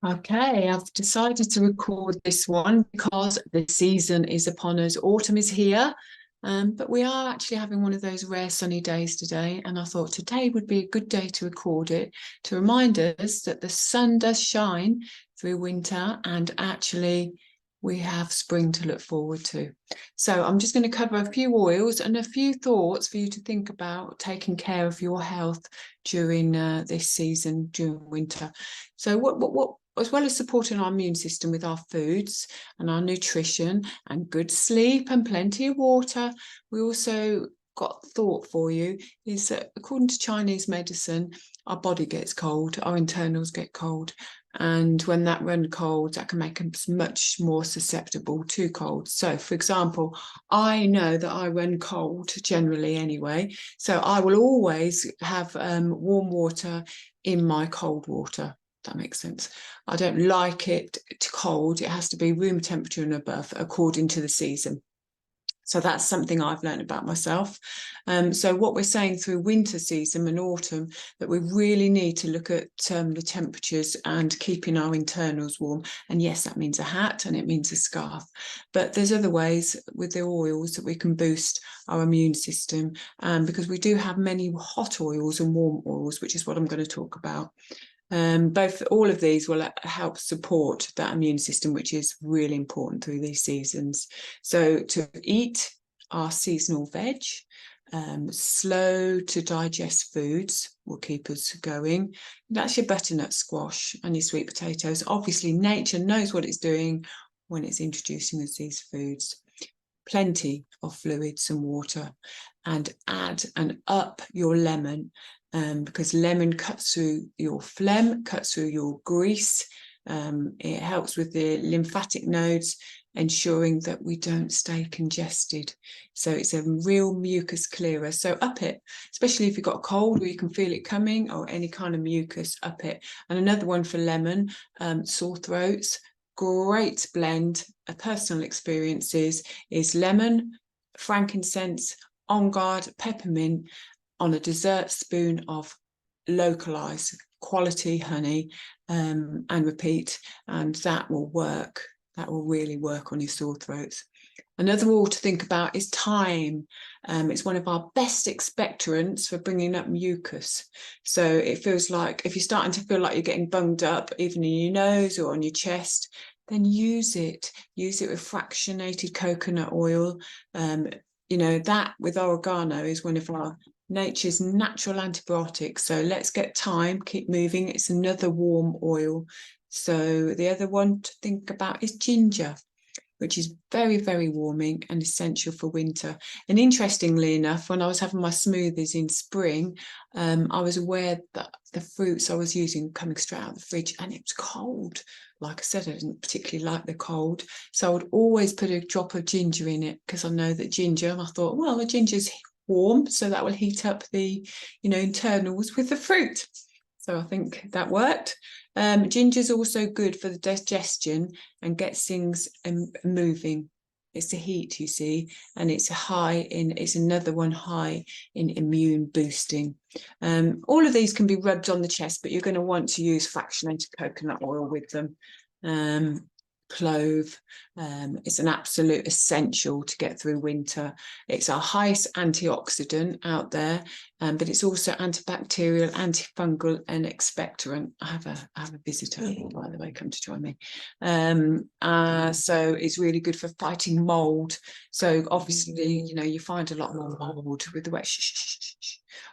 Okay, I've decided to record this one because the season is upon us. Autumn is here, but we are actually having one of those rare sunny days today. And I thought today would be a good day to record it to remind us that the sun does shine through winter and actually we have spring to look forward to. So I'm just going to cover a few oils and a few thoughts for you to think about taking care of your health during this season, during winter. So what as well as supporting our immune system with our foods and our nutrition and good sleep and plenty of water, we also got thought for you is that according to Chinese medicine, our body gets cold, our internals get cold. And when that run cold, that can make us much more susceptible to cold. So, for example, I know that I run cold generally anyway. So I will always have warm water in my cold water. That makes sense. I don't like it cold. It has to be room temperature and above according to the season. So that's something I've learned about myself. So what we're saying through winter season and autumn, that we really need to look at the temperatures and keeping our internals warm. And yes, that means a hat and it means a scarf. But there's other ways with the oils that we can boost our immune system, because we do have many hot oils and warm oils, which is what I'm going to talk about. All of these will help support that immune system, which is really important through these seasons. So to eat our seasonal veg, slow to digest foods will keep us going. That's your butternut squash and your sweet potatoes. Obviously, nature knows what it's doing when it's introducing us these foods. Plenty of fluids and water, and add and up your lemon, because lemon cuts through your phlegm, cuts through your grease. It helps with the lymphatic nodes, ensuring that we don't stay congested. So it's a real mucus clearer. So up it, especially if you've got a cold or you can feel it coming or any kind of mucus, up it. And another one for lemon, sore throats. Great blend of personal experiences is lemon, frankincense, on guard, peppermint on a dessert spoon of localized quality honey, and repeat, and that will work. That will really work on your sore throats. Another rule to think about is thyme. It's one of our best expectorants for bringing up mucus. So it feels like if you're starting to feel like you're getting bunged up, even in your nose or on your chest, then use it. Use it with fractionated coconut oil. That with oregano is one of our nature's natural antibiotics. So let's get thyme, keep moving. It's another warm oil. So the other one to think about is ginger, which is very, very warming and essential for winter. And interestingly enough, when I was having my smoothies in spring, I was aware that the fruits I was using coming straight out of the fridge, and it was cold. Like I said, I didn't particularly like the cold. So I would always put a drop of ginger in it, because I know that ginger, and I thought, well, the ginger's warm, so that will heat up the, internals with the fruit. So I think that worked. Ginger is also good for the digestion and gets things moving. It's the heat, you see, and it's another one high in immune boosting. All of these can be rubbed on the chest, but you're going to want to use fractionated coconut oil with them. Clove, it's an absolute essential to get through winter. It's our highest antioxidant out there, but it's also antibacterial, antifungal, and expectorant. I have a visitor, by the way, come to join me. So it's really good for fighting mold. So obviously, you find a lot more mold with the wet,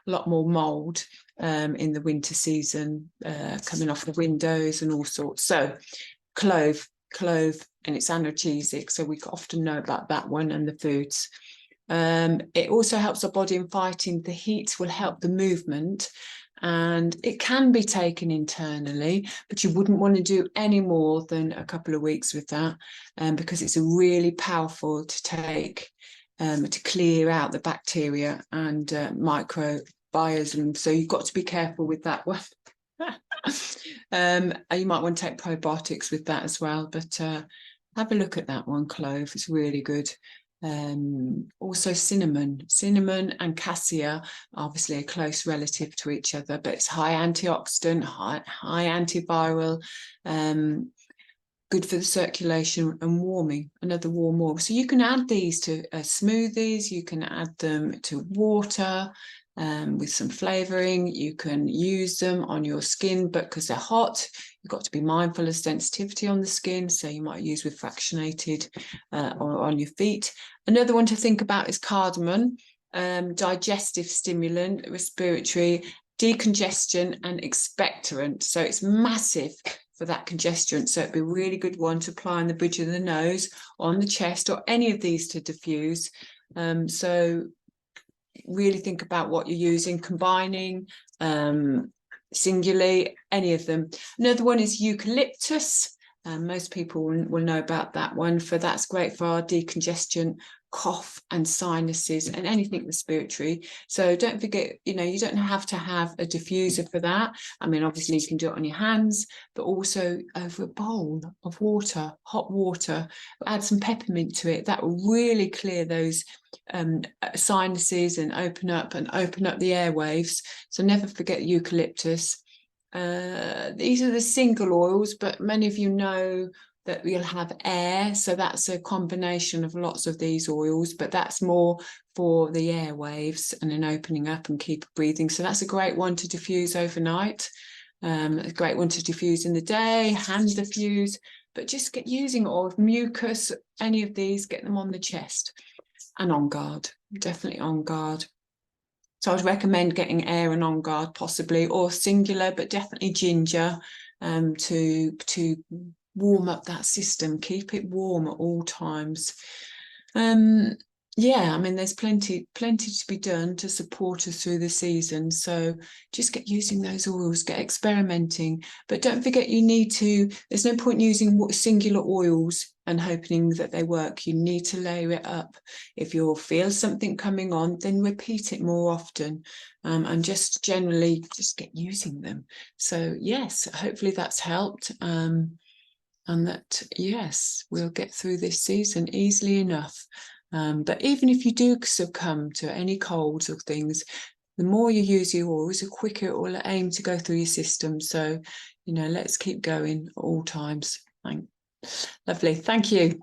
a lot more mold in the winter season, coming off the windows and all sorts. So clove, and it's analgesic, so we often know about that one and the foods. It also helps our body in fighting the heat, will help the movement, and it can be taken internally, but you wouldn't want to do any more than a couple of weeks with that, because it's a really powerful to take to clear out the bacteria and microbiome. So you've got to be careful with that one. You might want to take probiotics with that as well, but have a look at that one, clove. It's really good. Also cinnamon and cassia, obviously a close relative to each other, but it's high antioxidant, high antiviral, good for the circulation and warming, another warm oil. So you can add these to smoothies, you can add them to water with some flavoring, you can use them on your skin, but because they're hot, you've got to be mindful of sensitivity on the skin, so you might use with fractionated or on your feet. Another one to think about is cardamom, digestive stimulant, respiratory, decongestion and expectorant. So it's massive for that congestion. So it'd be a really good one to apply on the bridge of the nose, on the chest, or any of these to diffuse. So really think about what you're using, combining, singularly, any of them. Another one is eucalyptus. Most people will know about that one. That's great for our decongestion, cough and sinuses and anything respiratory. So don't forget, you don't have to have a diffuser for that. I mean, obviously you can do it on your hands, but also over a bowl of water, hot water, add some peppermint to it. That will really clear those sinuses and open up the airwaves. So never forget eucalyptus. These are the single oils, but many of you know that you'll have air, so that's a combination of lots of these oils, but that's more for the airwaves and then opening up and keep breathing. So that's a great one to diffuse overnight, a great one to diffuse in the day, hand diffuse, but just get using it, or mucus, any of these, get them on the chest and on guard, definitely on guard. So I'd recommend getting air and on guard possibly, or singular, but definitely ginger to warm up that system, keep it warm at all times. Yeah, I mean, there's plenty to be done to support us through the season. So just get using those oils, get experimenting, but don't forget there's no point using singular oils and hoping that they work. You need to layer it up. If you feel something coming on, then repeat it more often, and just generally just get using them. So yes, hopefully that's helped. And that, yes, we'll get through this season easily enough. But even if you do succumb to any colds or things, the more you use your oils, the quicker it will aim to go through your system. So, let's keep going at all times. Lovely. Thank you.